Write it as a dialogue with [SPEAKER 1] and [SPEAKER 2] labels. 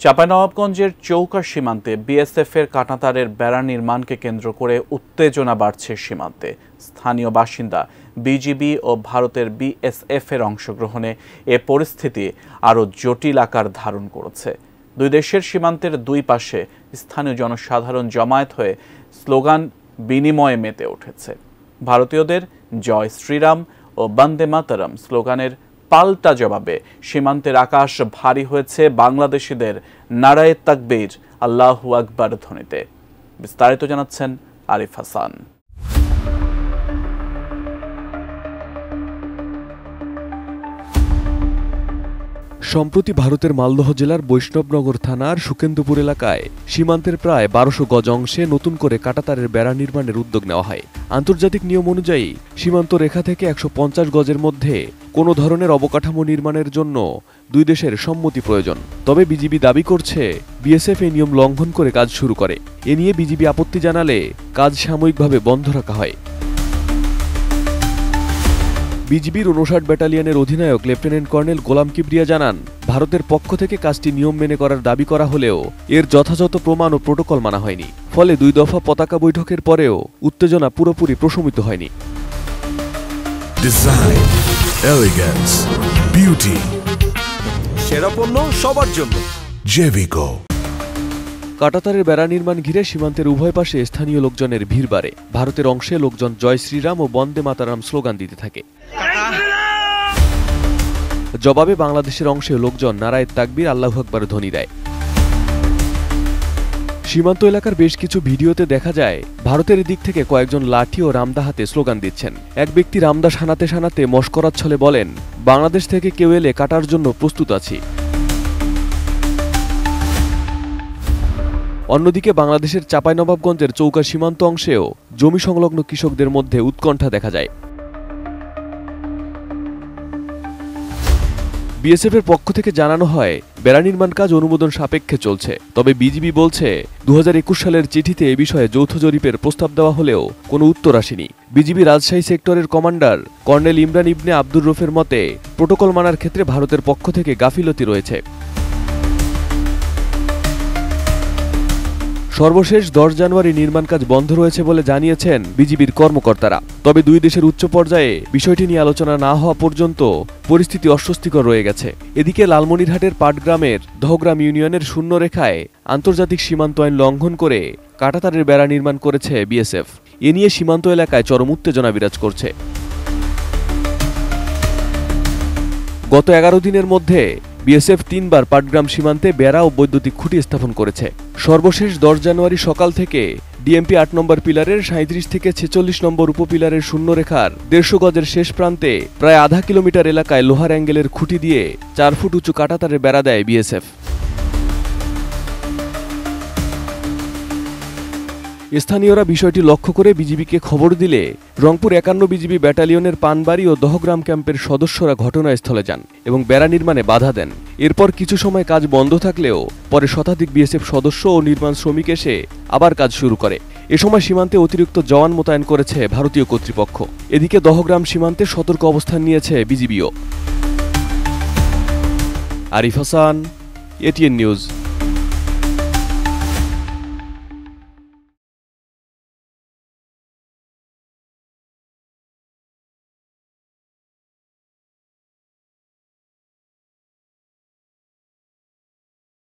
[SPEAKER 1] চাঁপাইনবাবগঞ্জের চৌকা সীমান্তে বিএসএফের কাঁটাতারের বেড়া নির্মাণকে কেন্দ্র করে উত্তেজনা বাড়ছে সীমান্তে। স্থানীয় বাসিন্দা, বিজিবি ও ভারতের বিএসএফের অংশগ্রহণে এ পরিস্থিতি আরও জটিল আকার ধারণ করেছে। দুই দেশের সীমান্তের দুই পাশে স্থানীয় জনসাধারণ জমায়েত হয়ে স্লোগান বিনিময়ে মেতে উঠেছে। ভারতীয়দের জয় শ্রীরাম ও বন্দে মাতরম স্লোগানের পাল্টা জবাবে সীমান্তের আকাশ ভারী হয়েছে বাংলাদেশিদের নারায়ে তাকবীর, আল্লাহু আকবার ধ্বনিতে। বিস্তারিত জানাচ্ছেন আরিফ হাসান।
[SPEAKER 2] সম্প্রতি ভারতের মালদহ জেলার বৈষ্ণবনগর থানার সুকেন্দ্রপুর এলাকায় সীমান্তের প্রায় ১২০০ গজ অংশে নতুন করে কাঁটাতারের বেড়া নির্মাণের উদ্যোগ নেওয়া হয়। আন্তর্জাতিক নিয়ম অনুযায়ী সীমান্ত রেখা থেকে ১৫০ গজের মধ্যে কোনো ধরনের অবকাঠামো নির্মাণের জন্য দুই দেশের সম্মতি প্রয়োজন। তবে বিজিবি দাবি করছে বিএসএফ এই নিয়ম লঙ্ঘন করে কাজ শুরু করে। এ নিয়ে বিজিবি আপত্তি জানালে কাজ সাময়িকভাবে বন্ধ রাখা হয়। বিজিবির ৫৯ ব্যাটালিয়নের অধিনায়ক লেফটেন্যান্ট কর্নেল গোলাম কিবরিয়া জানান, ভারতের পক্ষ থেকে কাজটি নিয়ম মেনে করার দাবি করা হলেও এর যথাযথ প্রমাণ ও প্রোটোকল মানা হয়নি। ফলে দুই দফা পতাকা বৈঠকের পরেও উত্তেজনা পুরোপুরি প্রশমিত হয়নি।
[SPEAKER 3] ডিজাইন, এলিগেন্স, বিউটি,
[SPEAKER 4] সেরা পণ্য সবার জন্য
[SPEAKER 3] জেভিকো।
[SPEAKER 2] কাঁটাতারের বেড়া নির্মাণ ঘিরে সীমান্তের উভয় পাশে স্থানীয় লোকজনের ভিড় বাড়ে। ভারতের অংশে লোকজন জয় শ্রীরাম ও বন্দে মাতরম স্লোগান দিতে থাকে। জবাবে বাংলাদেশের অংশে লোকজন নারায়ে তাকবীর, আল্লাহু আকবার ধ্বনি দেয়। সীমান্ত এলাকার বেশ কিছু ভিডিওতে দেখা যায় ভারতের দিক থেকে কয়েকজন লাঠি ও রামদা হাতে স্লোগান দিচ্ছেন। এক ব্যক্তি রামদা সানাতে সানাতে মশকরার ছলে বলেন, বাংলাদেশ থেকে কেউ এলে কাটার জন্য প্রস্তুত আছি। অন্যদিকে বাংলাদেশের চাঁপাইনবাবগঞ্জের চৌকা সীমান্ত অংশেও জমি সংলগ্ন কৃষকদের মধ্যে উৎকণ্ঠা দেখা যায়। বিএসএফের পক্ষ থেকে জানানো হয়, বেড়া নির্মাণ কাজ অনুমোদন সাপেক্ষে চলছে। তবে বিজিবি বলছে ২০২১ সালের চিঠিতে এ বিষয়ে যৌথ জরিপের প্রস্তাব দেওয়া হলেও কোনো উত্তর আসেনি। বিজিবি রাজশাহী সেক্টরের কমান্ডার কর্নেল ইমরান ইবনে আব্দুর রফের মতে, প্রোটোকল মানার ক্ষেত্রে ভারতের পক্ষ থেকে গাফিলতি রয়েছে। সর্বশেষ ১০ জানুয়ারি নির্মাণ কাজ বন্ধ রয়েছে বলে জানিয়েছেন বিজিবির কর্মকর্তারা। তবে দুই দেশের উচ্চ পর্যায়ে বিষয়টি নিয়ে আলোচনা না হওয়া পর্যন্ত পরিস্থিতি অস্বস্তিকর রয়ে গেছে। এদিকে লালমনিরহাটের পাটগ্রামের দহগ্রাম ইউনিয়নের শূন্য রেখায় আন্তর্জাতিক সীমান্ত আইন লঙ্ঘন করে কাঁটাতারের বেড়া নির্মাণ করেছে বিএসএফ। এ নিয়ে সীমান্ত এলাকায় চরম উত্তেজনা বিরাজ করছে। গত ১১ দিনের মধ্যে বিএসএফ ৩ বার পাটগ্রাম সীমান্তে বেড়া ও বৈদ্যুতিক খুঁটি স্থাপন করেছে। সর্বশেষ ১০ জানুয়ারি সকাল থেকে ডিএমপি ৮ নম্বর পিলারের ৩৭ থেকে ৪৬ নম্বর উপপিলারের শূন্যরেখার ১৫০ গজের শেষ প্রান্তে প্রায় আধা কিলোমিটার এলাকায় লোহার অ্যাঙ্গেলের খুঁটি দিয়ে ৪ ফুট উঁচু কাঁটাতারের বেড়া দেয় বিএসএফ। স্থানীয়রা বিষয়টি লক্ষ্য করে বিজিবিকে খবর দিলে রংপুর ৫১ বিজিবি ব্যাটালিয়নের পানবাড়ি ও দহগ্রাম ক্যাম্পের সদস্যরা ঘটনাস্থলে যান এবং বেড়া নির্মাণে বাধা দেন। এরপর কিছু সময় কাজ বন্ধ থাকলেও পরে শতাধিক বিএসএফ সদস্য ও নির্মাণ শ্রমিক এসে আবার কাজ শুরু করে। এ সময় সীমান্তে অতিরিক্ত জওয়ান মোতায়েন করেছে ভারতীয় কর্তৃপক্ষ। এদিকে দহগ্রাম সীমান্তে সতর্ক অবস্থান নিয়েছে বিজিবিও। Arif Hasan, ATN news.